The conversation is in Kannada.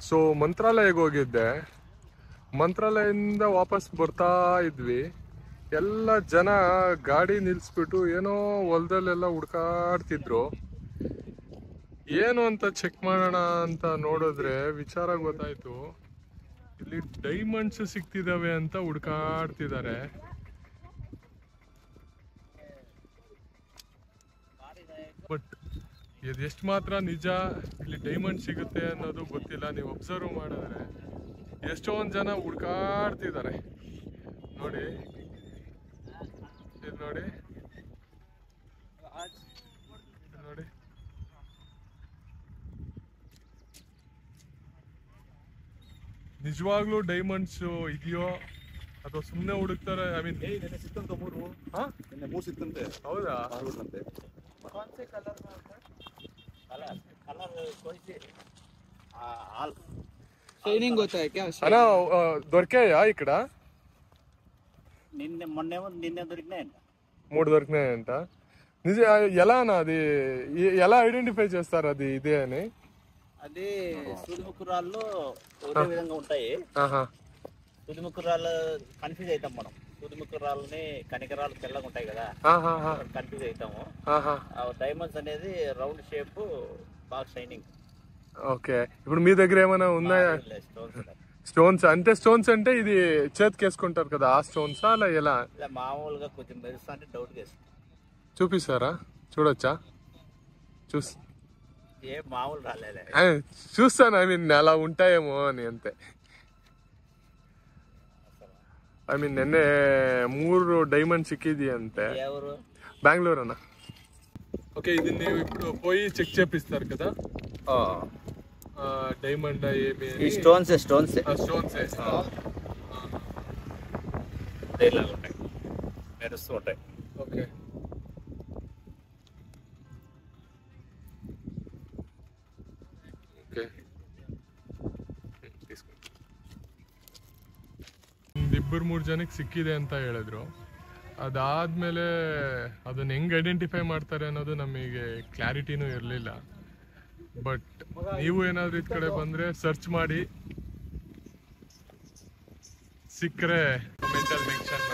ಸೊ ಮಂತ್ರಾಲಯಕ್ಕೆ ಹೋಗಿದ್ದೆ. ಮಂತ್ರಾಲಯದಿಂದ ವಾಪಸ್ ಬರ್ತಾ ಇದ್ವಿ. ಎಲ್ಲ ಜನ ಗಾಡಿ ನಿಲ್ಸ್ಬಿಟ್ಟು ಏನೋ ಹೊಲದಲ್ಲೆಲ್ಲ ಹುಡ್ಕಾಡ್ತಿದ್ರು. ಏನು ಅಂತ ಚೆಕ್ ಮಾಡೋಣ ಅಂತ ನೋಡಿದ್ರೆ ವಿಚಾರ ಗೊತ್ತಾಯ್ತು. ಇಲ್ಲಿ ಡೈಮಂಡ್ಸ್ ಸಿಗ್ತಿದಾವೆ ಅಂತ ಹುಡ್ಕಾಡ್ತಿದ್ದಾರೆ. ಬಟ್ ಇದೆಷ್ಟು ಮಾತ್ರ ನಿಜ ಇಲ್ಲಿ ಡೈಮಂಡ್ ಸಿಗುತ್ತೆ ಅನ್ನೋದು ಗೊತ್ತಿಲ್ಲ. ನೀವು ಅಬ್ಸರ್ವ್ ಮಾಡಿದ್ರೆ ಎಷ್ಟೊಂದು ಜನ ಹುಡ್ಕಾಡ್ತಿದ್ದಾರೆ ನೋಡಿ. ಇದು ನೋಡಿ, ನೋಡಿ ನಿಜವಾಗ್ಲೂ ಡೈಮಂಡ್ಸ್ ಇದೆಯೋ ಅಥವಾ ಸುಮ್ಮನೆ ಹುಡುಕ್ತಾರೆ? ಐ ಮೀನ್ ಸಿಕ್ಕಂತ ಮೂರು ಸಿಕ್ಕಂತೆ. ಹೌದಾ? ಶೈನಿಂಗ್ होता है क्या? ಅಣ್ಣ దొరికాయా ఇక్కడ? నిన్నే దొరికినాయంట. 3 దొరికినాయంట. నిజ ఎలా అన్న అది ఎలా ఐడెంటిఫై చేస్తారు అది ఇదే అని? అది సూదిముక్కు రాళ్ళు ఒకే విధంగా ఉంటాయి. సూదిముక్కు రాళ్ళు కన్ఫ్యూజ్ అవుతాం మనం. సూదిముక్కు రాళ్ళని కనికరాలు తెల్లగా ఉంటాయి కదా, కన్ఫ్యూజ్ అవుతాము. డైమండ్స్ అనేది రౌండ్ షేప్, బాగా షైనింగ్. ఓకే, ఇప్పుడు మీ దగ్గర ఏమైనా ఉన్నాయా స్టోన్స్? అంటే స్టోన్స్ అంటే ఇది చేతికి వేసుకుంటారు కదా, ఆ స్టోన్స్ అలా ఎలా? మామూలుగా కొంచెం మెరుస్తా అంటే డౌట్ వేస్తాం. చూపిస్తారా? చూడొచ్చా? ఏ మామూలు రాలేదు, చూస్తాను. ఐ మీన్ అలా ఉంటాయేమో అని అంతే. ಐ ಮೀನ್ ನೆನ್ನೆ 3 ಡೈಮಂಡ್ ಸಿಕ್ಕಿದೆಯಂತೆ. ಬ್ಯಾಂಗ್ಳೂರ್ ಅಣ್ಣ. ఓకే, ఇది ನೀವು ఇప్పుడు పోయి చెక్ చేపిస్తారు కదా డైమండ్ ఏమి? ఈ స్టోన్స్ స్టోన్స్ ఉంటాయి, మెరుస్తూ ఉంటాయి. ఓకే, ఓకే తీసుకోండి. 2-3 ಜನಕ್ಕೆ ಸಿಕ್ಕಿದೆ ಅಂತ ಹೇಳಿದ್ರು. ಅದಾದ್ಮೇಲೆ ಅದನ್ನ ಹೆಂಗ್ ಐಡೆಂಟಿಫೈ ಮಾಡ್ತಾರೆ ಅನ್ನೋದು ನಮಗೆ ಕ್ಲಾರಿಟಿನೂ ಇರಲಿಲ್ಲ. ಬಟ್ ನೀವು ಏನಾದ್ರು ಇದ್ ಕಡೆ ಬಂದ್ರೆ ಸರ್ಚ್ ಮಾಡಿ, ಸಿಕ್ಕರೆ ಕಮೆಂಟಲ್ಲಿ ಮೆನ್ಷನ್ ಮಾಡಿ.